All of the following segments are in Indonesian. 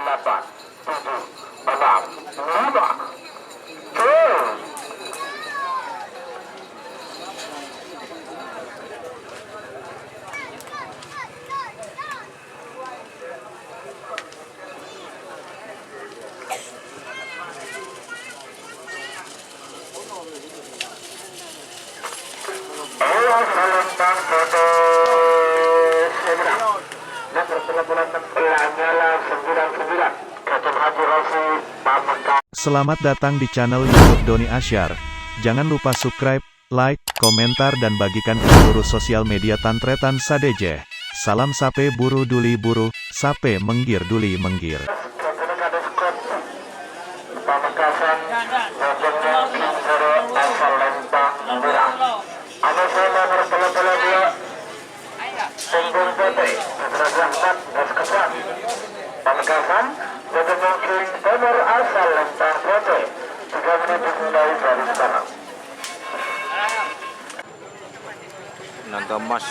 8, 7, 6, 5, terus. Ayo selempang foto seberang. Nomor telepon Lanyala 99 Kacung Haji Rosi Pamekasan. Selamat datang di channel YouTube Doni Asyar. Jangan lupa subscribe, like, komentar dan bagikan ke seluruh sosial media Tantretan Sadejeh. Salam sape buru duli buru, sape menggir duli menggir. Pamekasan, Bojongnya Kinsoro asal Lempang Merah. Ada saya nomor telepon dia. Tunggung Pote, Sedrajah 4, Kesan. Pamekasan, Bojongnya Kinsoro asal Lempang Pote. 3 menit dimulai dari sekarang. Naga Mas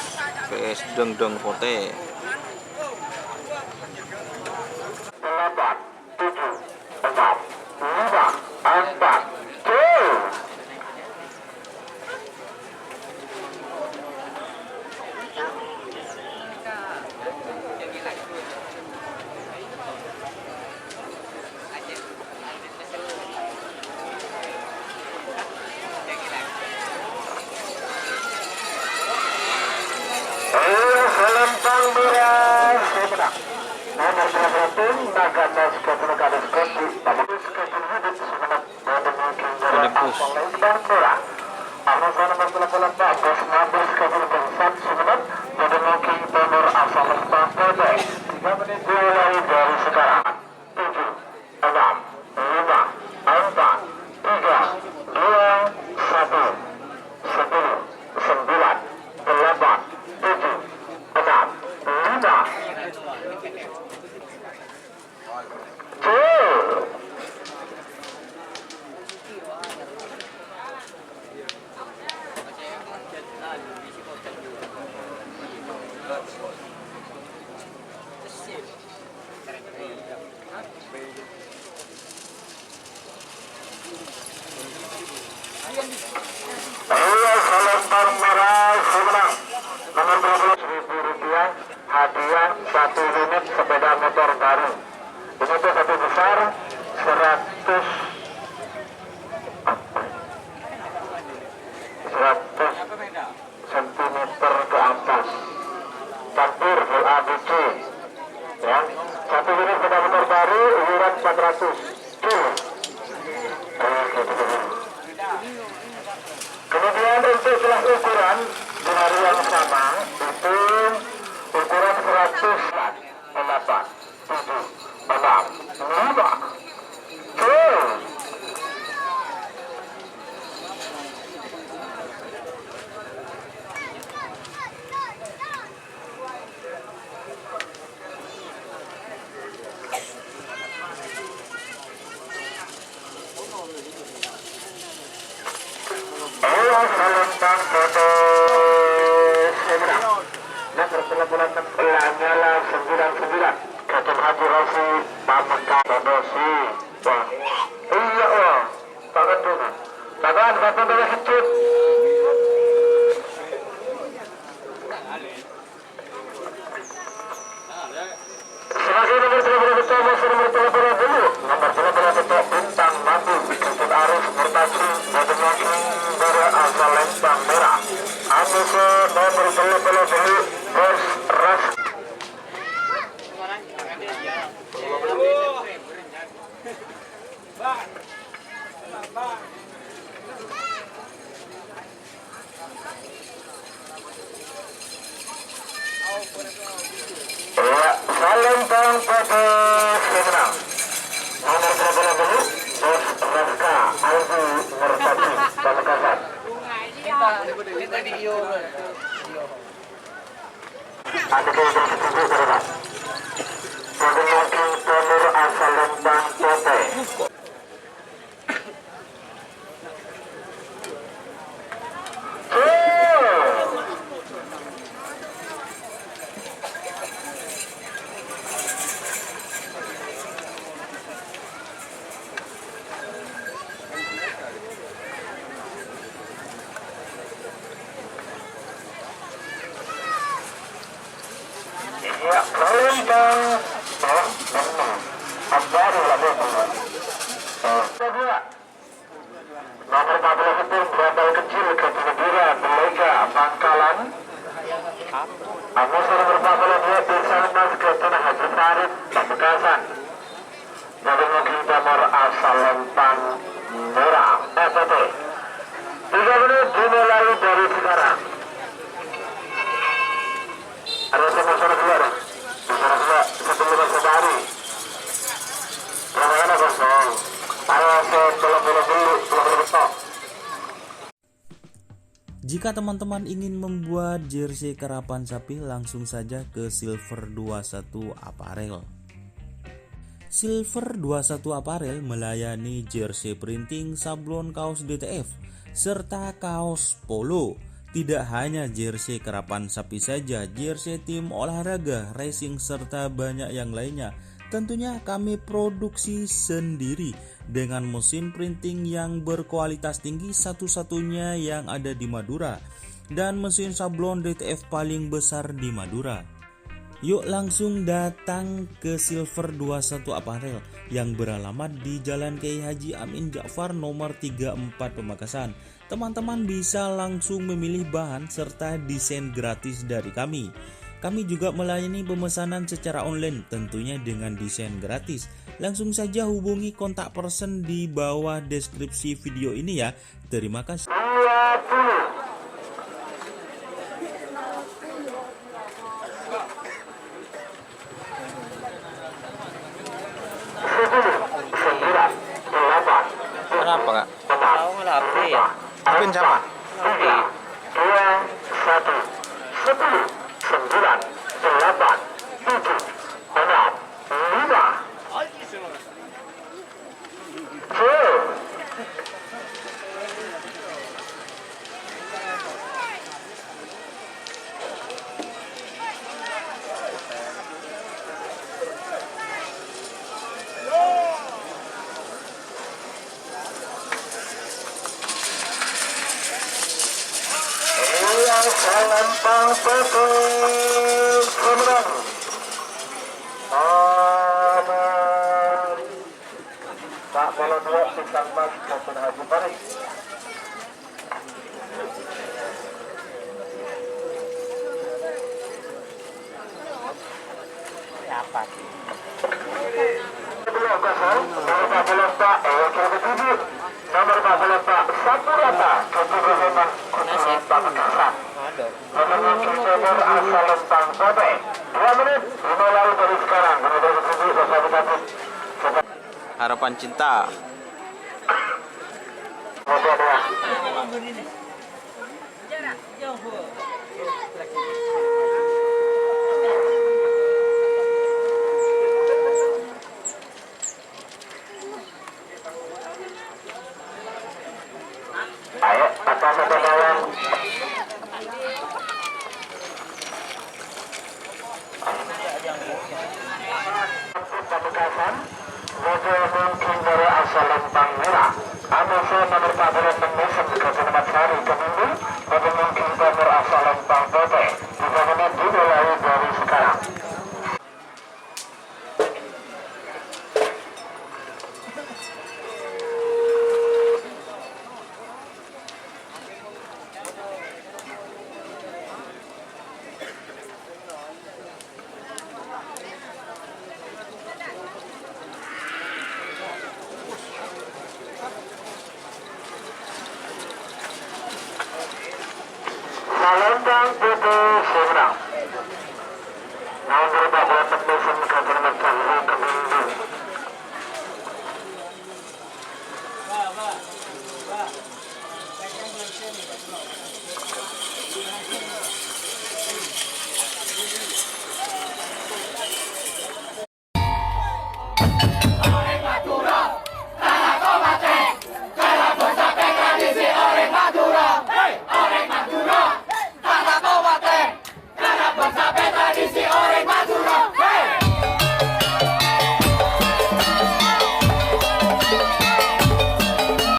PS Dengdeng Pote. 8, 7, 6, 5, 4, terus. Selempang Merah Semenang. Nomor 21 Naga Mas Kepenegades Kopi Pamekasan Kecil Hidup Semenang Bodong Kinjara asal Lempang Merah. Ada saya nomor telepon Bagus Nabis Kecil Bensat Semenang Bodong Kinjara asal Lempang Pote. 3 menit dimulai dari sekarang. 7, 6, 5, 4, 3, 2, 1, 10, 9, 8, 7, 6, 5, tuh. Ayo Selempang Merah Semenang. Nomor 20.000 rupiah hadiah 1 unit sepeda motor baru. Ini tuh satu besar 100 cm ke atas. Campur full ABC. Ya, 1 unit sepeda motor baru iuran 400. Kemudian untuk kelas ukuran di hari yang sama itu ukuran 100, 8, 7, 6, 5, terus. Ayo selempang foto seberang. Nomor telepon Lanyala 99 Kacung Haji Rosi Pamekasan Dosi. Wah, iya wah, tangan dulu. Tangan satu dari kecil. Sebagai nomor telepon utama, nomor telepon dulu. Nomor telepon untuk Bintang Mampu Bikutut Arif Murtasi Bodong Kinjara asal Lempang Merah. Ada nomor telepon dulu Bos Ras. Ya, Selempang Foto Semenang. Nomor telepon dulu Bos Raska Aldi Murtasi Pamekasan. Ada yang setuju berapa? Bodong Kinjara asal Lempang Pote. Pamekasan. Mobil King Timur asal Lempang Merah FPT. 3 menit dimulai dari sekarang. Ada sama-sama keluar. Sama-sama sebelum sehari. Bagaimana kosong? Ayo belum betok. Jika teman-teman ingin membuat jersey karapan sapi, langsung saja ke Silver 21 Apparel. Silver 21 Apparel melayani jersey printing, sablon, kaos DTF, serta kaos polo. Tidak hanya jersey karapan sapi saja, jersey tim olahraga, racing, serta banyak yang lainnya. Tentunya kami produksi sendiri dengan mesin printing yang berkualitas tinggi, satu-satunya yang ada di Madura, dan mesin sablon DTF paling besar di Madura. Yuk langsung datang ke Silver 21 Apparel yang beralamat di Jalan Kiai Haji Amin Ja'far nomor 34 Pamekasan. Teman-teman bisa langsung memilih bahan serta desain gratis dari kami. Kami juga melayani pemesanan secara online, tentunya dengan desain gratis. Langsung saja hubungi kontak person di bawah deskripsi video ini ya. Terima kasih. 20. Kenapa nggak? Tahu ngelatih ya? Mungkin sama. 3, 2, 1, 10, 9, 8, 7, 6, 5, 4. Lempang PT Kemenang Aman Pak Bola 2 Bintang Mas Kapten Haji Paris. Siapa sih? Nomor Pak Bola Pak nomor Pak Bola Pak Sapurata Keturunan Kuturan Pamekasan. Mobil King Timur asal Lempang PT. 2 menit dimulai dari sekarang. Harapan cinta. Ayo, atas atau bawah. Pamekasan, mobil King dari asal Lempang Merah. ABC nomor 46 di Kecamatan Sari Kemudian, mobil King Timur asal Lempang PT. 3 menit dimulai dari sekarang. Lempang PT Semarang. Nomor 46